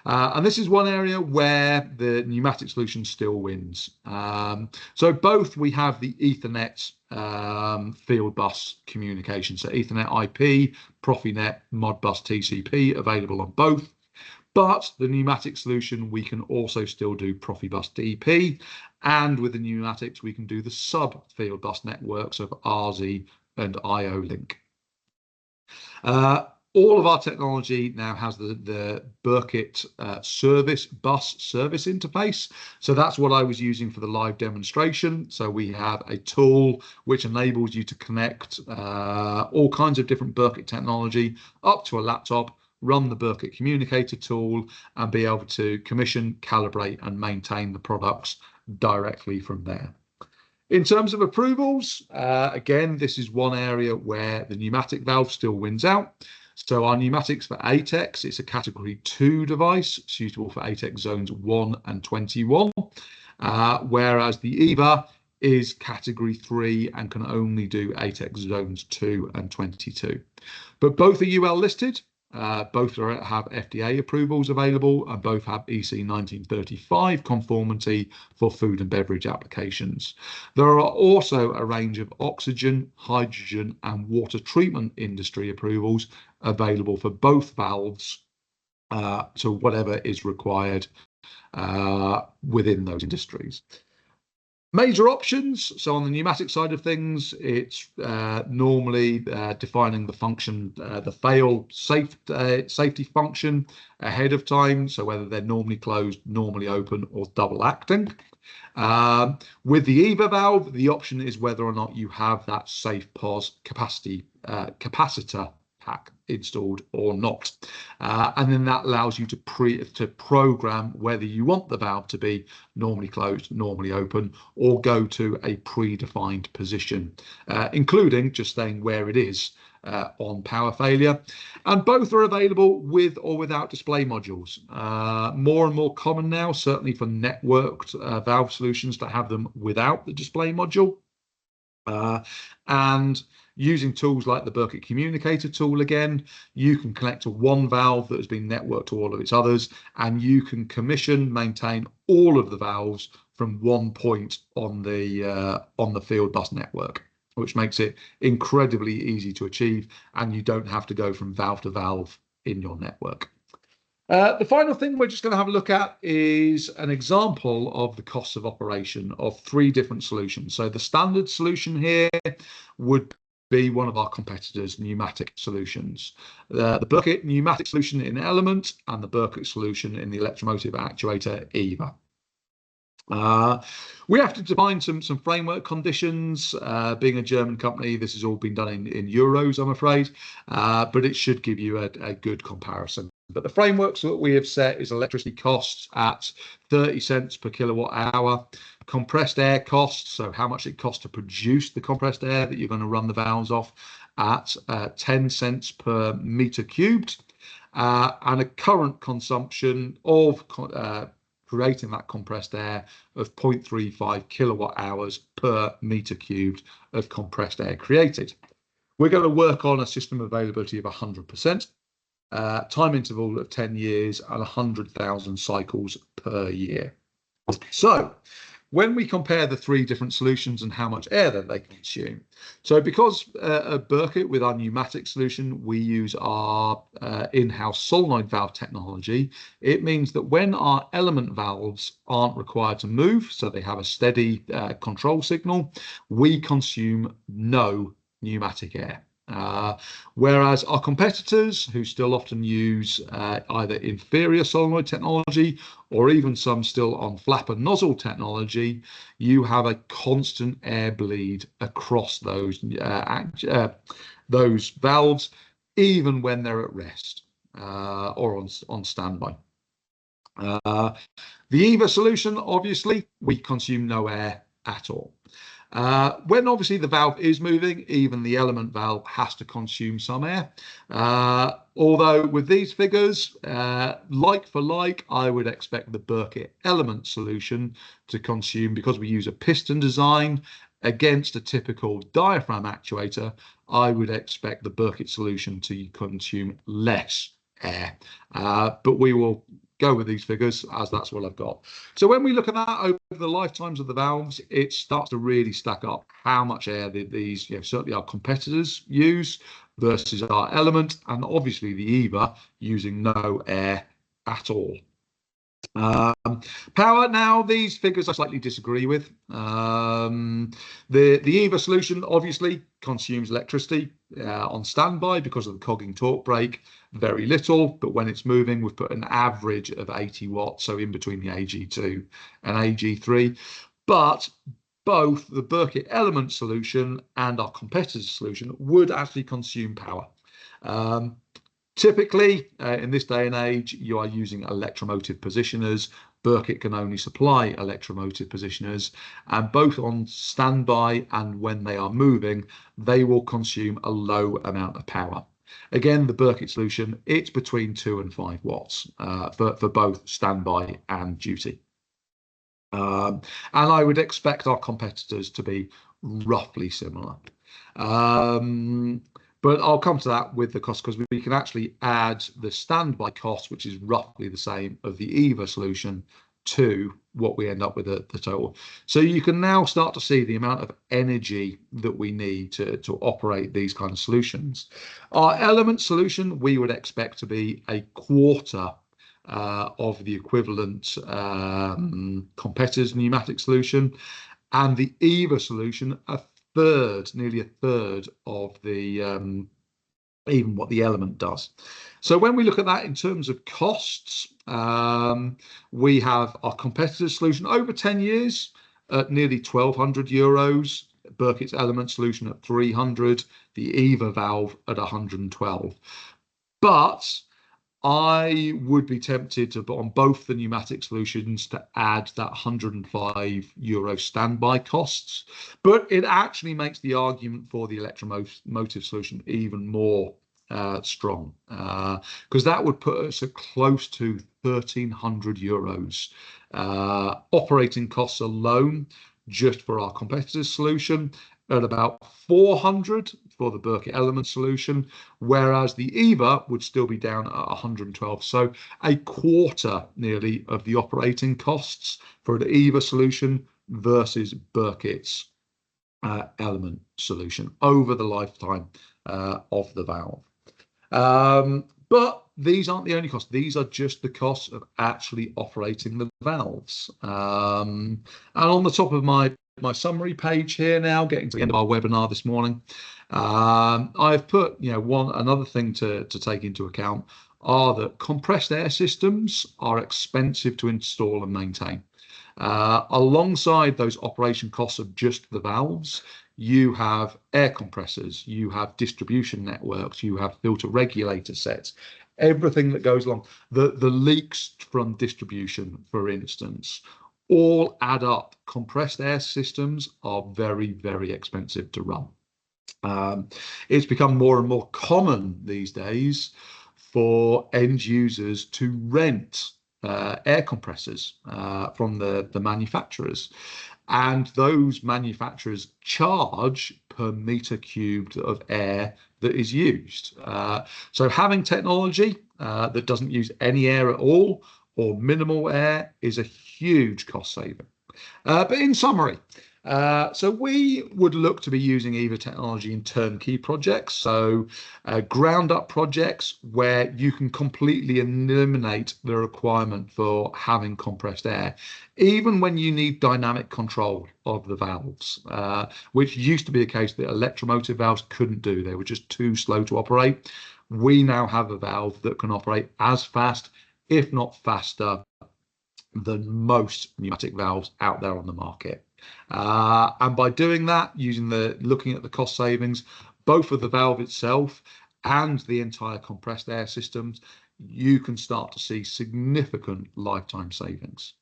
And this is one area where the pneumatic solution still wins. So both we have the Ethernet field bus communication. So Ethernet IP, Profinet, Modbus TCP available on both. But the pneumatic solution, we can also still do Profibus DP, and with the pneumatics, we can do the sub field bus networks of RZ and IO-Link. All of our technology now has the Bürkert service bus service interface. So that's what I was using for the live demonstration. So we have a tool which enables you to connect all kinds of different Bürkert technology up to a laptop, run the Bürkert communicator tool, and be able to commission, calibrate, and maintain the products directly from there. In terms of approvals, again, this is one area where the pneumatic valve still wins out. So our pneumatics for ATEX, it's a category 2 device, suitable for ATEX zones 1 and 21, whereas the EVA is category 3 and can only do ATEX zones 2 and 22. But both are UL listed. Both have FDA approvals available, and both have EC 1935 conformity for food and beverage applications. There are also a range of oxygen, hydrogen, and water treatment industry approvals available for both valves to whatever is required within those industries. Major options. So on the pneumatic side of things, it's normally defining the function, the fail safety function ahead of time. So whether they're normally closed, normally open, or double acting. With the EVA valve, the option is whether or not you have that safe pos capacitor pack installed or not, and then that allows you to program whether you want the valve to be normally closed, normally open, or go to a predefined position, including just saying where it is on power failure. And both are available with or without display modules. More and more common now, certainly for networked valve solutions, to have them without the display module. And using tools like the Bürkert communicator tool, again, you can connect to one valve that has been networked to all of its others, and you can commission, maintain all of the valves from one point on the field bus network, which makes it incredibly easy to achieve, and you don't have to go from valve to valve in your network. The final thing we're just going to have a look at is an example of the costs of operation of 3 different solutions. So the standard solution here would be one of our competitors' pneumatic solutions. The Bürkert pneumatic solution in Element, and the Bürkert solution in the Electromotive actuator EVA. We have to define some framework conditions. Being a German company, this has all been done in euros, I'm afraid, but it should give you a good comparison. But the frameworks that we have set is electricity costs at 30 cents per kilowatt hour, compressed air costs, so how much it costs to produce the compressed air that you're going to run the valves off, at 10 cents per meter cubed, and a current consumption of creating that compressed air of 0.35 kilowatt hours per meter cubed of compressed air created. We're going to work on a system availability of 100%. time interval of 10 years and 100,000 cycles per year. So when we compare the three different solutions and how much air that they consume, so because at Bürkert with our pneumatic solution, we use our in-house solenoid valve technology, it means that when our element valves aren't required to move, so they have a steady control signal, we consume no pneumatic air. Whereas our competitors, who still often use either inferior solenoid technology or even some still on flap and nozzle technology, you have a constant air bleed across those valves, even when they're at rest or on standby. The EVA solution, obviously, we consume no air at all. When obviously the valve is moving, even the element valve has to consume some air. Although with these figures, like for like, I would expect the Bürkert element solution to consume, because we use a piston design against a typical diaphragm actuator, I would expect the Bürkert solution to consume less air. But we will go with these figures as that's what I've got. So when we look at that over the lifetimes of the valves, it starts to really stack up how much air these, certainly our competitors use versus our element, and obviously the EVA using no air at all. Power, now these figures I slightly disagree with. The EVA solution obviously consumes electricity on standby because of the cogging torque brake, very little, but when it's moving we've put an average of 80 watts, so in between the AG2 and AG3. But both the Bürkert element solution and our competitor's solution would actually consume power. Typically, in this day and age, you are using electromotive positioners. Bürkert can only supply electromotive positioners, and both on standby and when they are moving, they will consume a low amount of power. Again, the Bürkert solution, it's between 2 and 5 watts for both standby and duty. And I would expect our competitors to be roughly similar. But I'll come to that with the cost, because we can actually add the standby cost, which is roughly the same of the EVA solution, to what we end up with the total. So you can now start to see the amount of energy that we need to operate these kind of solutions. Our element solution, we would expect to be a quarter of the equivalent competitor's pneumatic solution, and the EVA solution nearly a third of the even what the element does. So when we look at that in terms of costs, we have our competitor's solution over 10 years at nearly €1,200, Bürkert's element solution at 300, the EVA valve at 112. But I would be tempted to, on both the pneumatic solutions, to add that €105 standby costs. But it actually makes the argument for the electromotive solution even more strong, because that would put us at close to €1,300 operating costs alone, just for our competitor's solution, at about 400 for the Bürkert element solution, whereas the EVA would still be down at 112. So a quarter nearly of the operating costs for the EVA solution versus Bürkert's element solution over the lifetime of the valve. But these aren't the only costs. These are just the costs of actually operating the valves. And on the top of my summary page here now, getting to the end of our webinar this morning, I've put, another thing to take into account are that compressed air systems are expensive to install and maintain. Alongside those operation costs of just the valves, you have air compressors, you have distribution networks, you have filter regulator sets, everything that goes along. The leaks from distribution, for instance, all add up. Compressed air systems are very, very expensive to run. It's become more and more common these days for end users to rent air compressors from the manufacturers, and those manufacturers charge per meter cubed of air that is used. So having technology that doesn't use any air at all or minimal air is a huge cost saving. But in summary, so we would look to be using EVA technology in turnkey projects, so ground up projects where you can completely eliminate the requirement for having compressed air, even when you need dynamic control of the valves, which used to be a case that electromotive valves couldn't do. They were just too slow to operate. We now have a valve that can operate as fast, if not faster, than most pneumatic valves out there on the market. And by doing that, looking at the cost savings, both of the valve itself and the entire compressed air systems, you can start to see significant lifetime savings.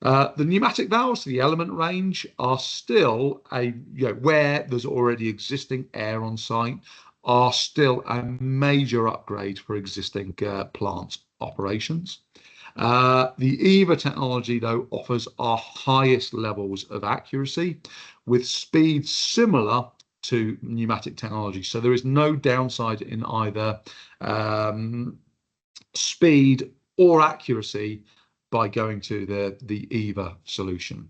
The pneumatic valves, the element range, are still where there's already existing air on site, are still a major upgrade for existing plant operations. The EVA technology, though, offers our highest levels of accuracy with speeds similar to pneumatic technology. So there is no downside in either speed or accuracy by going to the EVA solution.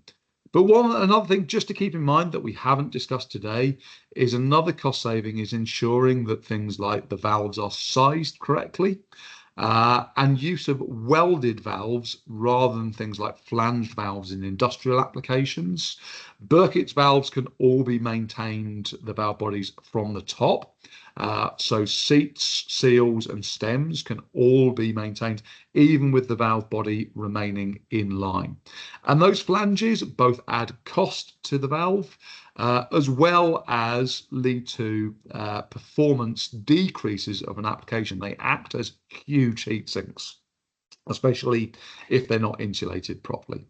But another thing just to keep in mind that we haven't discussed today is another cost saving is ensuring that things like the valves are sized correctly. And use of welded valves rather than things like flanged valves in industrial applications. Bürkert's valves can all be maintained, the valve bodies, from the top. So seats, seals and stems can all be maintained, even with the valve body remaining in line. And those flanges both add cost to the valve, as well as lead to performance decreases of an application. They act as huge heat sinks, especially if they're not insulated properly.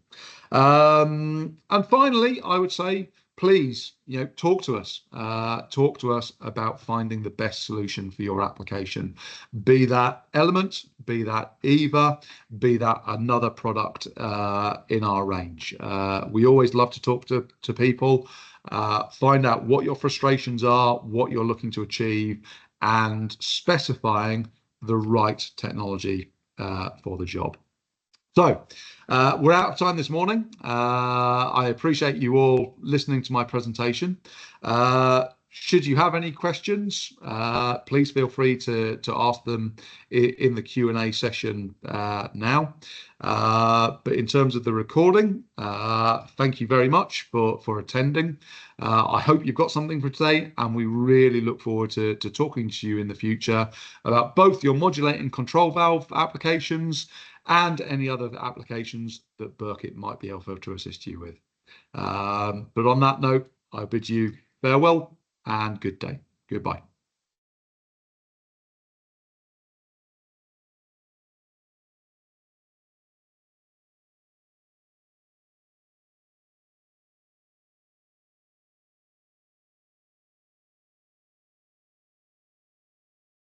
And finally, I would say, please, talk to us. Talk to us about finding the best solution for your application, be that Element, be that EVA, be that another product in our range. We always love to talk to people, find out what your frustrations are, what you're looking to achieve, and specifying the right technology for the job. So we're out of time this morning. I appreciate you all listening to my presentation. Should you have any questions, please feel free to ask them in the Q&A session now. But in terms of the recording, thank you very much for attending. I hope you've got something for today, and we really look forward to talking to you in the future about both your modulating control valve applications and any other applications that Bürkert might be able to assist you with. But on that note, I bid you farewell and good day. Goodbye.